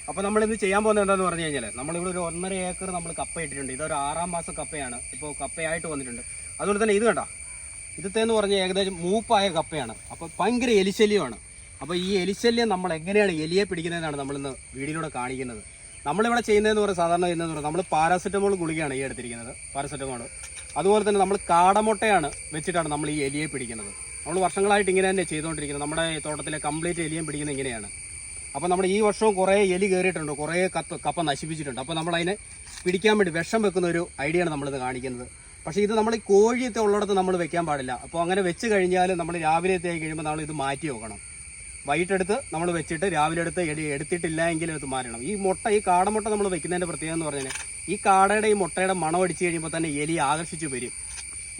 അപ്പോൾ നമ്മളിന്ന് ചെയ്യാൻ പോകുന്നത് എന്താണെന്ന് പറഞ്ഞു കഴിഞ്ഞാൽ നമ്മളിവിടെ ഒരു 1.5 ഏക്കർ നമ്മൾ കപ്പ ഇട്ടിട്ടുണ്ട്. ഇതൊരു 6-ാം മാസം കപ്പയാണ്, ഇപ്പോൾ കപ്പയായിട്ട് വന്നിട്ടുണ്ട്. അതുപോലെ തന്നെ ഇത് കണ്ട, ഇതെന്ന് പറഞ്ഞാൽ ഏകദേശം മൂപ്പായ കപ്പയാണ്. അപ്പോൾ ഭയങ്കര എലിശല്യമാണ്. അപ്പോൾ ഈ എലിശല്യം നമ്മൾ എങ്ങനെയാണ് എലിയെ പിടിക്കുന്നതെന്നാണ് നമ്മളിന്ന് വീഡിയോയിലൂടെ കാണിക്കുന്നത്. നമ്മളിവിടെ ചെയ്യുന്നതെന്ന് പറഞ്ഞാൽ സാധാരണ ചെയ്യുന്നതെന്ന് പറഞ്ഞാൽ നമ്മൾ പാരാസെറ്റമോൾ ഗുളികയാണ് ഈ എടുത്തിരിക്കുന്നത്, പാരാസെറ്റമോൾ. അതുപോലെ തന്നെ നമ്മൾ കാടമുട്ടയാണ് വെച്ചിട്ടാണ് നമ്മൾ ഈ എലിയെ പിടിക്കുന്നത്. നമ്മൾ വർഷങ്ങളായിട്ട് ഇങ്ങനെ തന്നെ ചെയ്തുകൊണ്ടിരിക്കുന്നത്. നമ്മുടെ തോട്ടത്തിലെ കംപ്ലീറ്റ് എലിയും പിടിക്കുന്നത് ഇങ്ങനെയാണ്. അപ്പോൾ നമ്മൾ ഈ വർഷവും കുറേ എലി കയറിയിട്ടുണ്ട്, കുറേ കപ്പ നശിപ്പിച്ചിട്ടുണ്ട്. അപ്പോൾ നമ്മളതിനെ പിടിക്കാൻ വേണ്ടി വിഷം വെക്കുന്ന ഒരു ഐഡിയയാണ് നമ്മളിത് കാണിക്കുന്നത്. പക്ഷേ ഇത് നമ്മൾ ഈ കോഴിയത്തെ ഉള്ളിടത്ത് നമ്മൾ വെക്കാൻ പാടില്ല. അപ്പോൾ അങ്ങനെ വെച്ച് കഴിഞ്ഞാൽ നമ്മൾ രാവിലത്തെ ആയി കഴിയുമ്പോൾ നമ്മൾ ഇത് മാറ്റി വെക്കണം. വൈകിട്ടെടുത്ത് നമ്മൾ വെച്ചിട്ട് രാവിലെ എടുത്ത് എടുത്തിട്ടില്ല എങ്കിലും ഇത് മാറ്റണം. ഈ കാടമുട്ട നമ്മൾ വെക്കുന്നതിൻ്റെ പ്രത്യേകത എന്ന് പറഞ്ഞാൽ ഈ കാടയുടെ ഈ മുട്ടയുടെ മണം അടിച്ച് കഴിയുമ്പോൾ തന്നെ എലി ആകർഷിച്ച് വരും.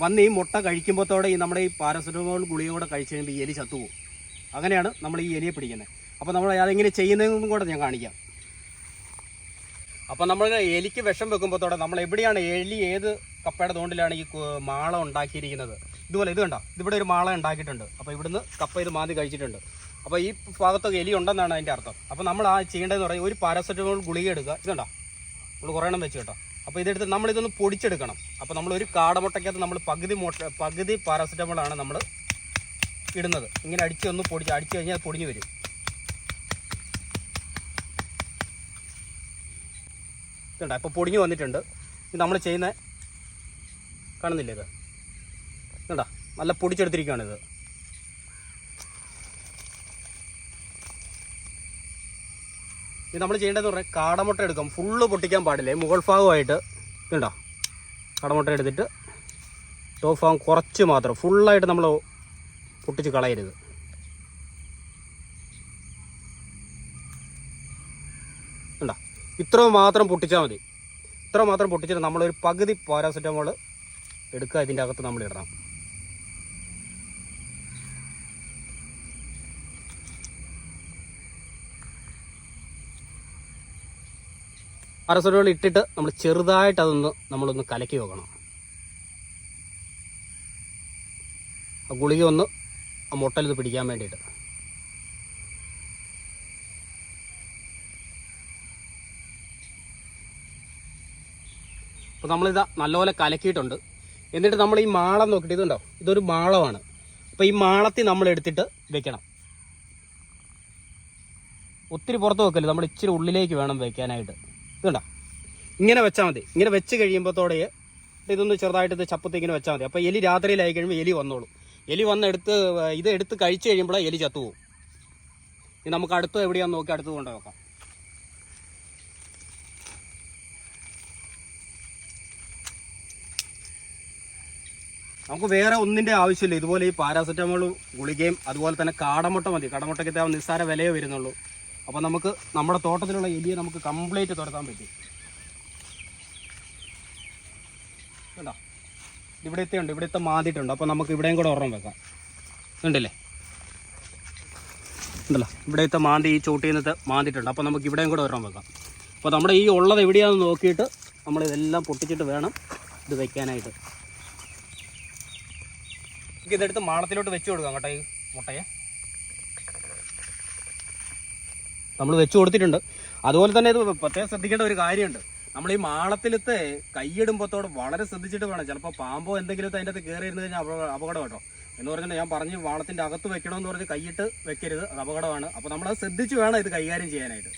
വന്ന് ഈ മുട്ട കഴിക്കുമ്പോഴത്തോടെ നമ്മുടെ ഈ പാരസെറ്റമോൾ ഗുളിക കൂടെ കഴിച്ച് കഴിയുമ്പോൾ ഈ എലി ചത്തുപോകും. അങ്ങനെയാണ് നമ്മൾ ഈ എലിയെ പിടിക്കുന്നത്. അപ്പോൾ നമ്മൾ അതെങ്ങനെ ചെയ്യുന്നതെന്നും കൂടെ ഞാൻ കാണിക്കാം. അപ്പോൾ നമ്മൾ എലിക്ക് വിഷം വെക്കുമ്പോഴത്തോടെ നമ്മൾ എവിടെയാണ് എലി ഏത് കപ്പയുടെ തോണ്ടിലാണ് ഈ മാള ഉണ്ടാക്കിയിരിക്കുന്നത്. ഇതുപോലെ ഇത് കണ്ടോ, ഇതിവിടെ ഒരു മാള ഉണ്ടാക്കിയിട്ടുണ്ട്. അപ്പോൾ ഇവിടുന്ന് കപ്പ ഇത് മാന്തി കഴിച്ചിട്ടുണ്ട്. അപ്പോൾ ഈ ഭാഗത്തൊക്കെ എലി ഉണ്ടെന്നാണ് അതിൻ്റെ അർത്ഥം. അപ്പോൾ നമ്മൾ ചെയ്യേണ്ടതെന്ന് പറഞ്ഞാൽ ഒരു പാരസെറ്റമോൾ ഗുളിക എടുക്കുക. ഇതുണ്ടോ, നമ്മൾ കുറേ എണ്ണം വെച്ച് കേട്ടോ. അപ്പോൾ ഇതെടുത്ത് നമ്മളിതൊന്ന് പൊടിച്ചെടുക്കണം. അപ്പോൾ നമ്മളൊരു കാടമുട്ടയ്ക്കകത്ത് നമ്മൾ പകുതി പാരസെറ്റമോളാണ് നമ്മൾ ഇടുന്നത്. ഇങ്ങനെ അടിച്ച് കഴിഞ്ഞാൽ പൊടിഞ്ഞ് വരും. ഇതുണ്ടോ, ഇപ്പോൾ പൊടിഞ്ഞ് വന്നിട്ടുണ്ട്. ഇത് നമ്മൾ ചെയ്യുന്ന കാണുന്നില്ലേ, ഇത് ഇതുണ്ടോ, നല്ല പൊടിച്ചെടുത്തിരിക്കുകയാണിത്. ഇത് നമ്മൾ ചെയ്യേണ്ടതെന്ന് പറഞ്ഞാൽ കാടമുട്ട എടുക്കാം. ഫുള്ള് പൊട്ടിക്കാൻ പാടില്ലേ, മുകൾ ഭാഗമായിട്ട് ഇതുണ്ടോ കാടമുട്ട എടുത്തിട്ട് ടോപ്പ് ഭാഗം കുറച്ച് മാത്രം, ഫുള്ളായിട്ട് നമ്മൾ പൊട്ടിച്ച് കളയരുത്. ഉണ്ടോ, ഇത്ര മാത്രം പൊട്ടിച്ചാൽ മതി. ഇത്ര മാത്രം പൊട്ടിച്ചിട്ട് നമ്മളൊരു പകുതി പാരാസെറ്റമോൾ എടുക്കുക, ഇതിൻ്റെ അകത്ത് നമ്മൾ ഇടണം. പാരാസെറ്റമോൾ ഇട്ടിട്ട് നമ്മൾ ചെറുതായിട്ട് നമ്മളൊന്ന് കലക്കി വെക്കണം. ആ ഗുളിക ഒന്ന് ആ മുട്ടയിൽ ഇത് പിടിക്കാൻ വേണ്ടിയിട്ട്. അപ്പോൾ നമ്മളിത് നല്ലപോലെ കലക്കിയിട്ടുണ്ട്. എന്നിട്ട് നമ്മൾ ഈ മാളം നോക്കിയിട്ട്, ഇതുണ്ടോ, ഇതൊരു മാളമാണ്. അപ്പോൾ ഈ മാളത്തിൽ നമ്മൾ എടുത്തിട്ട് വെക്കണം. ഒത്തിരി പുറത്ത് വെക്കല്ലേ, നമ്മൾ ഇച്ചിരി ഉള്ളിലേക്ക് വേണം വെക്കാനായിട്ട്. ഇതുണ്ടോ, ഇങ്ങനെ വെച്ചാൽ മതി. ഇങ്ങനെ വെച്ച് കഴിയുമ്പോഴത്തോടെ ഇതൊന്ന് ചെറുതായിട്ട് ഇത് ചപ്പത്ത് ഇങ്ങനെ വെച്ചാൽ മതി. അപ്പോൾ എലി രാത്രിയിലായി കഴിയുമ്പോൾ എലി വന്നോളും. എലി വന്ന് എടുത്ത് കഴിച്ച് കഴിയുമ്പോൾ എലി ചത്തുപോകും. ഇനി നമുക്ക് അടുത്ത് എവിടെയാണെന്ന് നോക്കി അടുത്ത് കൊണ്ട് വെക്കാം. നമുക്ക് വേറെ ഒന്നിൻ്റെ ആവശ്യമില്ല. ഇതുപോലെ ഈ പാരാസെറ്റമോളും ഗുളികയും അതുപോലെ തന്നെ കാടമുട്ട മതി. കാടമുട്ടയ്ക്ക് നിസ്സാര വിലയേ വരുന്നുള്ളൂ. അപ്പോൾ നമുക്ക് നമ്മുടെ തോട്ടത്തിലുള്ള എലിയെ നമുക്ക് കംപ്ലീറ്റ് തുരത്താൻ പറ്റും. കണ്ടോ, ഇവിടുത്തെ മാതിയിട്ടുണ്ട്. അപ്പോൾ നമുക്ക് ഇവിടെയും കൂടെ ഒരെണ്ണം വെക്കാം. ഉണ്ടല്ലേ, ഉണ്ടല്ലോ, ഇവിടുത്തെ മാന്തി ഈ ചോട്ടിൽ നിന്നിട്ട് മാന്തിയിട്ടുണ്ട്. അപ്പോൾ നമുക്ക് ഇവിടെയും കൂടെ ഒരെണ്ണം വെക്കാം. അപ്പോൾ നമ്മുടെ ഈ ഉള്ളത് എവിടെയാണെന്ന് നോക്കിയിട്ട് നമ്മളിതെല്ലാം പൊട്ടിച്ചിട്ട് വേണം ഇത് വെക്കാനായിട്ട്. ഇതെടുത്ത് മാളത്തിലോട്ട് വെച്ച് കൊടുക്കാം കേട്ടോ. ഈ മുട്ടയെ നമ്മൾ വെച്ച് കൊടുത്തിട്ടുണ്ട്. അതുപോലെ തന്നെ ഇത് പ്രത്യേകം ശ്രദ്ധിക്കേണ്ട ഒരു കാര്യമുണ്ട്. നമ്മൾ ഈ മാളത്തിലത്തെ കൈയിടുമ്പോഴത്തോടെ വളരെ ശ്രദ്ധിച്ചിട്ട് വേണം. ചിലപ്പോൾ പാമ്പോ എന്തെങ്കിലും അതിൻ്റെ അകത്ത് കയറി ഇരുന്ന് കഴിഞ്ഞാൽ അപകടം കേട്ടോ. എന്ന് പറഞ്ഞാൽ ഞാൻ പറഞ്ഞ് മാളത്തിൻ്റെ അകത്ത് വെക്കണമെന്ന് പറഞ്ഞ് കൈയിട്ട് വെക്കരുത്, അത് അപകടമാണ്. അപ്പോൾ നമ്മളത് ശ്രദ്ധിച്ച് വേണം ഇത് കൈകാര്യം ചെയ്യാനായിട്ട്.